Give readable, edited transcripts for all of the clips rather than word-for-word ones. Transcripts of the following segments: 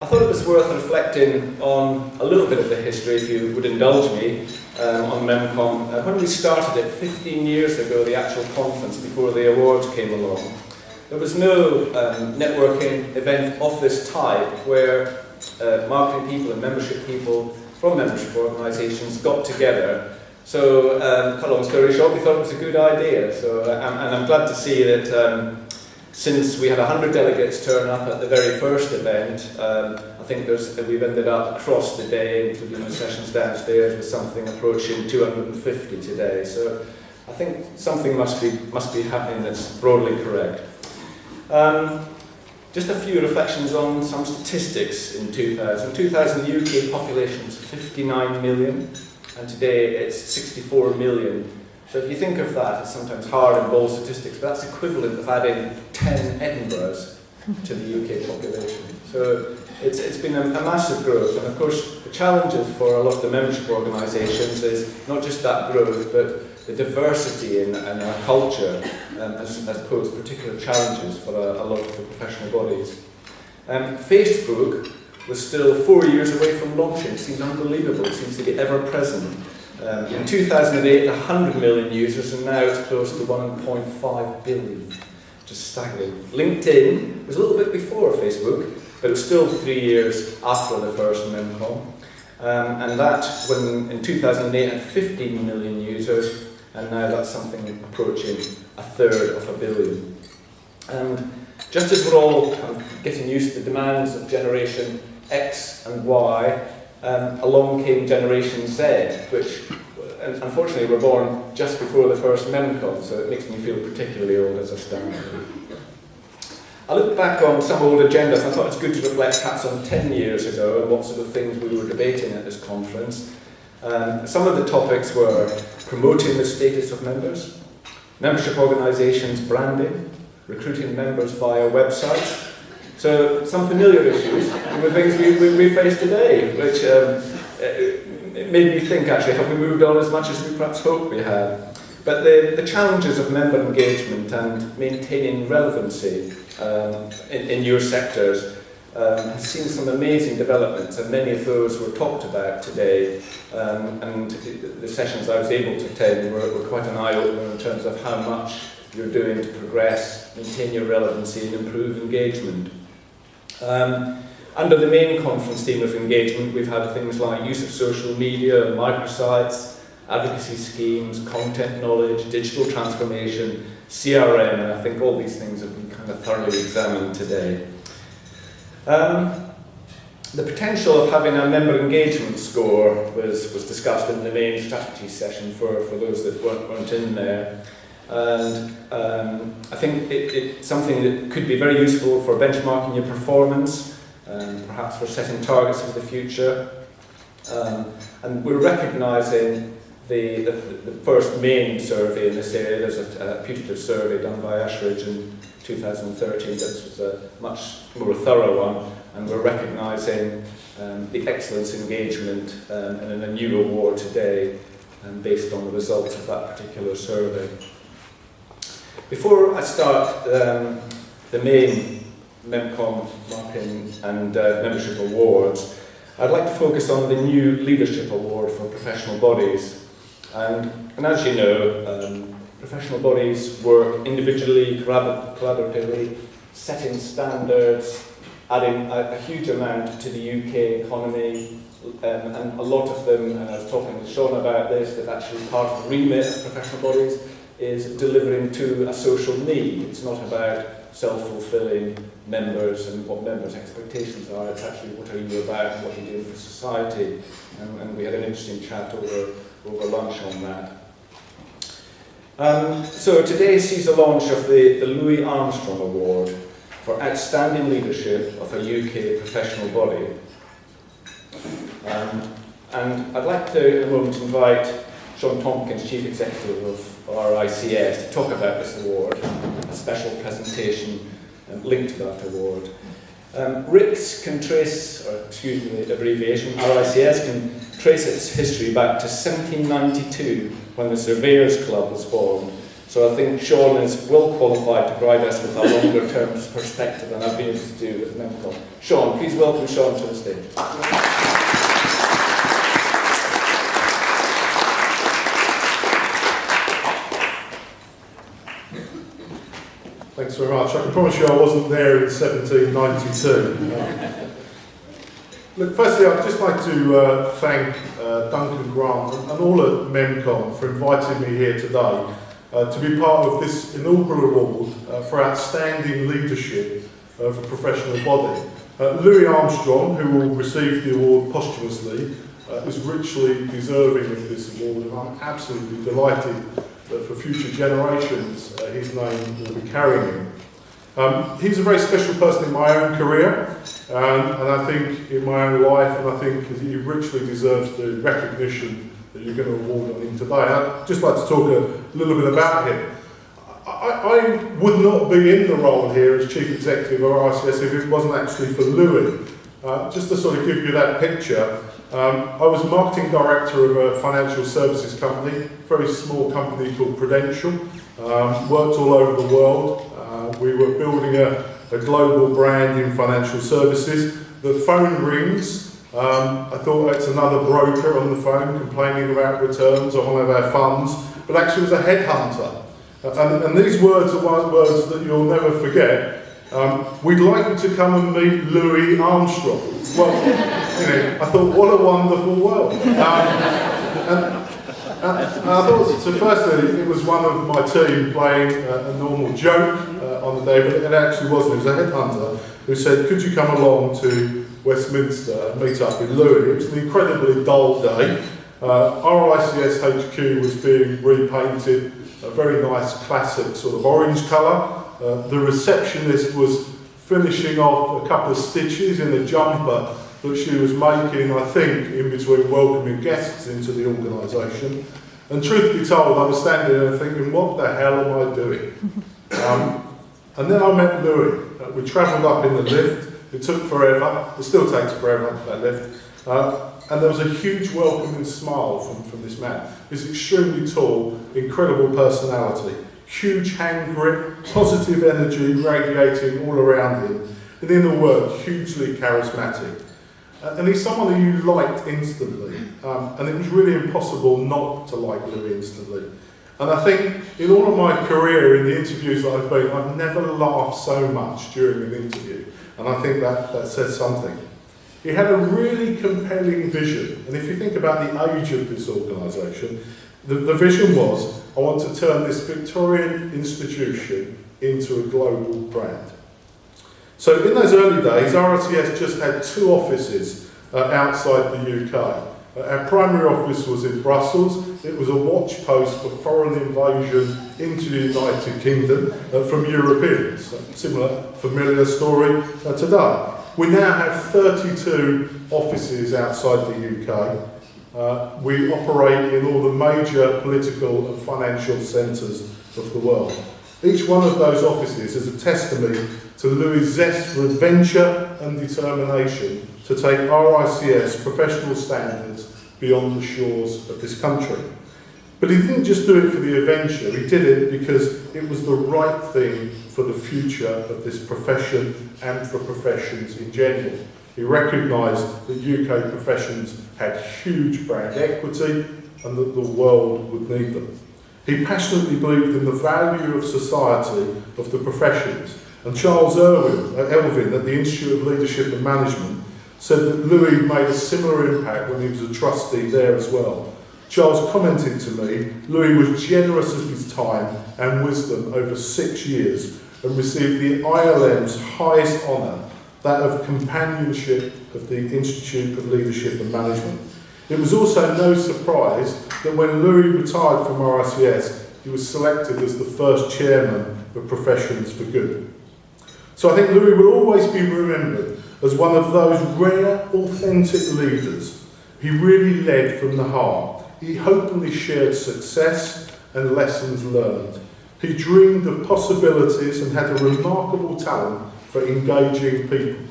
I thought it was worth reflecting on a little bit of the history, if you would indulge me, on MemCom. When we started it 15 years ago, the actual conference before the awards came along, there was no networking event of this type where marketing people and membership people from membership organisations got together. So, cut a long story short, we thought it was a good idea. So, and I'm glad to see that since we had 100 delegates turn up at the very first event, I think we've ended up across the day, including the sessions downstairs, with something approaching 250 today. So I think something must be happening that's broadly correct. Just a few reflections on some statistics in 2000. In 2000, the UK population was 59 million, and today it's 64 million. So if you think of that, it's sometimes hard and bold statistics, but that's equivalent of adding 10 Edinburghs to the UK population. So it's been a massive growth, and of course the challenges for a lot of the membership organisations is not just that growth, but the diversity in our culture has posed particular challenges for a lot of the professional bodies. Facebook was still 4 years away from launching. It seems unbelievable, it seems to be ever present. In 2008, 100 million users, and now it's close to 1.5 billion. Just staggering. LinkedIn was a little bit before Facebook, but it was still 3 years after the first MemCom. And that, when in 2008, had 15 million users, and now that's something approaching 1/3 of a billion. And just as we're all kind of getting used to the demands of Generation X and Y, along came Generation Z, which unfortunately were born just before the first MemCom, so it makes me feel particularly old as I stand here. I looked back on some old agendas, and I thought it's good to reflect perhaps on 10 years ago and what sort of things we were debating at this conference. Some of the topics were promoting the status of members, membership organisations branding, recruiting members via websites. So some familiar issues were things we face today, which it made me think actually, have we moved on as much as we perhaps hoped we had? But the challenges of member engagement and maintaining relevancy in your sectors has seen some amazing developments, and many of those were talked about today. And the sessions I was able to attend were quite an eye-opener in terms of how much you're doing to progress, maintain your relevancy and improve engagement. Under the main conference theme of engagement, we've had things like use of social media, microsites, advocacy schemes, content knowledge, digital transformation, CRM, and I think all these things have been kind of thoroughly examined today. The potential of having a member engagement score was discussed in the main strategy session for those that weren't in there. And I think it's something that could be very useful for benchmarking your performance, perhaps for setting targets for the future. And we're recognising the first main survey in this area. There's a putative survey done by Ashridge in 2013. This was a much more thorough one, and we're recognising the excellence engagement and in a new award today based on the results of that particular survey. Before I start the main MemCom marketing and membership awards, I'd like to focus on the new Leadership Award for professional bodies. And as you know, professional bodies work individually, collaboratively, setting standards, adding a huge amount to the UK economy, and a lot of them, and I was talking with Sean about this, that actually part of the remit of professional bodies is delivering to a social need. It's not about self-fulfilling members and what members' expectations are. It's actually what are you about, what are you doing for society. And we had an interesting chat over lunch on that. So today sees the launch of the Louis Armstrong Award for outstanding leadership of a UK professional body. And I'd like to, in a moment, invite Sean Tompkins, Chief Executive of RICS, to talk about this award, a special presentation linked to that award. RICS can trace, or excuse me, the abbreviation, RICS can trace its history back to 1792, when the Surveyors Club was formed. So I think Sean is well qualified to provide us with a longer term perspective than I've been able to do with MemCom. Sean, please welcome Sean to the stage. Thanks very much. I can promise you I wasn't there in 1792. Look, firstly, I'd just like to thank Duncan Grant and all at MemCom for inviting me here today to be part of this inaugural award for outstanding leadership of a professional body. Louis Armstrong, who will receive the award posthumously, is richly deserving of this award, and I'm absolutely delighted that for future generations his name will be carrying him. He's a very special person in my own career, and I think in my own life, and I think he richly deserves the recognition that you're going to award on him today. I'd just like to talk a little bit about him. I would not be in the role here as Chief Executive of RICS if it wasn't actually for Louis. Just to sort of give you that picture, I was Marketing Director of a financial services company, a very small company called Prudential, worked all over the world. We were building a global brand in financial services. The phone rings. I thought it's another broker on the phone complaining about returns on one of our funds, but actually it was a headhunter. And these words are words that you'll never forget. We'd like you to come and meet Louis Armstrong. Well, I thought, what a wonderful world. And I thought, so firstly, it was one of my team playing a normal joke on the day, but it actually wasn't. It was a headhunter who said, could you come along to Westminster and meet up with Louis? It was an incredibly dull day. RICS HQ was being repainted, a very nice classic sort of orange colour. The receptionist was finishing off a couple of stitches in a jumper that she was making, I think, in between welcoming guests into the organisation. And truth be told, I was standing there thinking, what the hell am I doing? And then I met Louis. We travelled up in the lift. It took forever. It still takes forever, that lift. And there was a huge welcoming smile from this man. He's extremely tall, incredible personality, huge hand grip, positive energy radiating all around him, and in a word, hugely charismatic. And he's someone that you liked instantly, and it was really impossible not to like Louis instantly. And I think in all of my career, in the interviews that I've been, I've never laughed so much during an interview, and I think that says something. He had a really compelling vision, and if you think about the age of this organisation, the vision was, I want to turn this Victorian institution into a global brand. So in those early days, RICS just had 2 offices outside the UK. Our primary office was in Brussels. It was a watch post for foreign invasion into the United Kingdom from Europeans. Similar, familiar story today. We now have 32 offices outside the UK. We operate in all the major political and financial centres of the world. Each one of those offices is a testimony to Louis' zest for adventure and determination to take RICS professional standards beyond the shores of this country. But he didn't just do it for the adventure, he did it because it was the right thing for the future of this profession and for professions in general. He recognised that UK professions had huge brand equity and that the world would need them. He passionately believed in the value of society of the professions, and Charles Elvin at the Institute of Leadership and Management said that Louis made a similar impact when he was a trustee there as well. Charles commented to me, Louis was generous of his time and wisdom over 6 years and received the ILM's highest honour, that of companionship of the Institute of Leadership and Management. It was also no surprise that when Louis retired from RICS, he was selected as the first chairman of Professions for Good. So I think Louis will always be remembered as one of those rare, authentic leaders. He really led from the heart. He openly shared success and lessons learned. He dreamed of possibilities and had a remarkable talent for engaging people.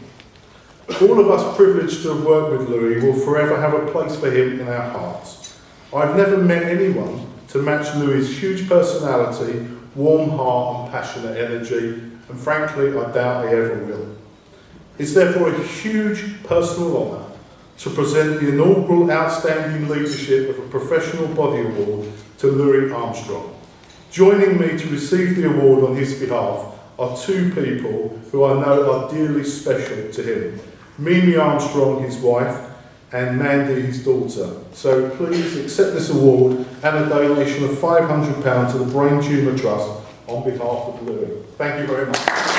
All of us privileged to have worked with Louis will forever have a place for him in our hearts. I've never met anyone to match Louis' huge personality, warm heart and passionate energy, and frankly, I doubt he ever will. It's therefore a huge personal honour to present the inaugural Outstanding Leadership of a Professional Body Award to Louis Armstrong. Joining me to receive the award on his behalf are two people who I know are dearly special to him. Mimi Armstrong, his wife, and Mandy, his daughter. So please accept this award and a donation of £500 to the Brain Tumour Trust on behalf of Louis. Thank you very much.